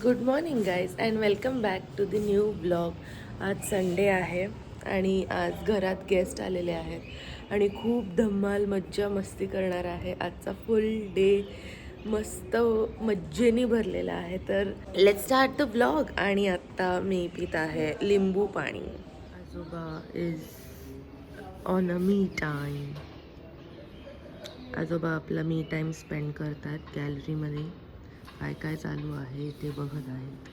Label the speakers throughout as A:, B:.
A: Good morning guys and welcome back to the new blog. आज Sunday आहे आणि आज घरात गेस्ट आलेले आहेत आणि खूप धम्माल मज्जा मस्ती करणार आहे. आजचा फुल डे मस्त मज्जेने भरलेला आहे. तर लेट्स स्टार्ट द ब्लॉग. आणि आत्ता मी पित आहे लिंबू पाणी. आजोबा is on a me time. आजोबा आपला मी टाईम स्पेंड करतात गॅलरीमध्ये. काय काय चालू आहे ते बघत आहेत.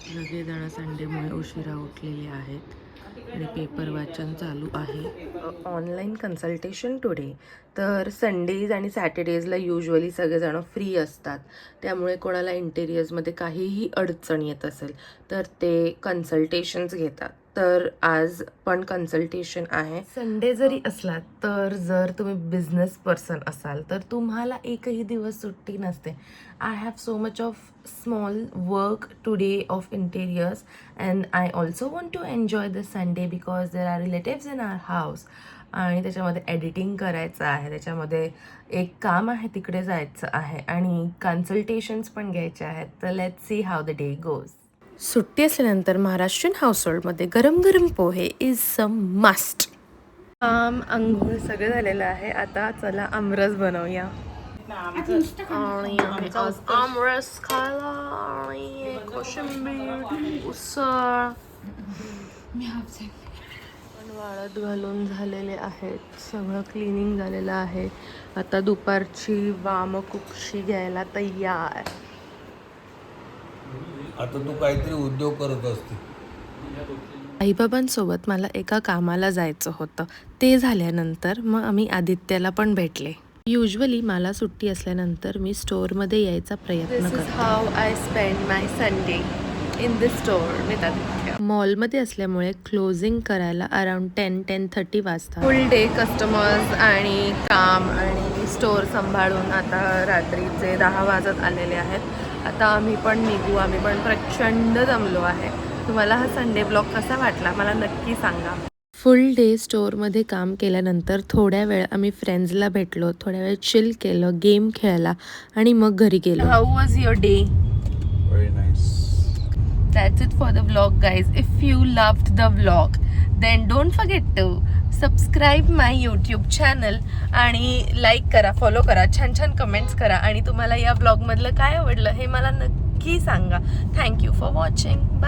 A: सगळेजण संडेमुळे उशिरा उठलेले आहेत आणि पेपर वाचन चालू आहे. Online consultation today. तर संडेज आणि सॅटर्डेजला युजली सगळेजण फ्री असतात, त्यामुळे कोणाला इंटेरियर्समध्ये काहीही अडचण येत असेल तर ते कन्सल्टेशन्स घेतात. तर आज पण कन्सल्टेशन आहे. संडे जरी असला तर जर तुम्ही बिझनेस पर्सन असाल तर तुम्हाला एकही दिवस सुट्टी नसते. I have so much of small work today of interiors and I also want to enjoy this Sunday because there are relatives in our house. आणि त्याच्यामध्ये एडिटिंग करायचं आहे, त्याच्यामध्ये एक काम आहे तिकडे जायचं आहे आणि कन्सल्टेशन्स पण घ्यायचे आहेत. तर let's see how the day goes. सुट्टी असल्यानंतर महाराष्ट्रीयन हाऊसहोल्डमध्ये गरम गरम पोहे इज सम मस्ट. अंघोळ सगळं झालेलं आहे. आता चला आमरस बनवूया. आणि आज आमरस खायला आणि कोशिंबीर उसळ पण वाळत घालून झालेले आहेत. सगळं क्लिनिंग झालेलं आहे. आता दुपारची वामकुक्षी घ्यायला तयार.
B: आता तू काहीतरी उद्योग करत असते.
A: आईबाबांसोबत मला एका कामाला जायचं होतं. ते झाल्यानंतर मग आम्ही आदित्याला पण भेटले. युजली मला सुट्टी असल्यानंतर मी स्टोअरमध्ये यायचा प्रयत्न करते. How I spend my Sunday in this store with Aditya. मॉलमध्ये असल्यामुळे क्लोजिंग करायला अराउंड 10-10:30 वाजता. फुल डे कस्टमर्स आणि काम आणि स्टोअर सांभाळून आता रात्रीचे 10 वाजत आलेले आहेत. आता आम्ही पण निघू. आम्ही पण प्रचंड दमलो आहे. तुम्हाला हा संडे ब्लॉग कसा वाटला मला नक्की सांगा. फुल डे स्टोअरमध्ये काम केल्यानंतर थोड्या वेळ आम्ही फ्रेंड्सला भेटलो, थोड्या वेळ चिल केलं, गेम खेळला आणि मग घरी गेलो. How was your day?
B: Very nice.
A: That's it for the vlog, guys. If you loved the vlog, then don't forget to subscribe my YouTube channel आणि लाईक करा, फॉलो करा, छान छान कमेंट्स करा आणि तुम्हाला या ब्लॉग मधलं काय आवडलं हे मला नक्की सांगा. Thank you for watching. बाय.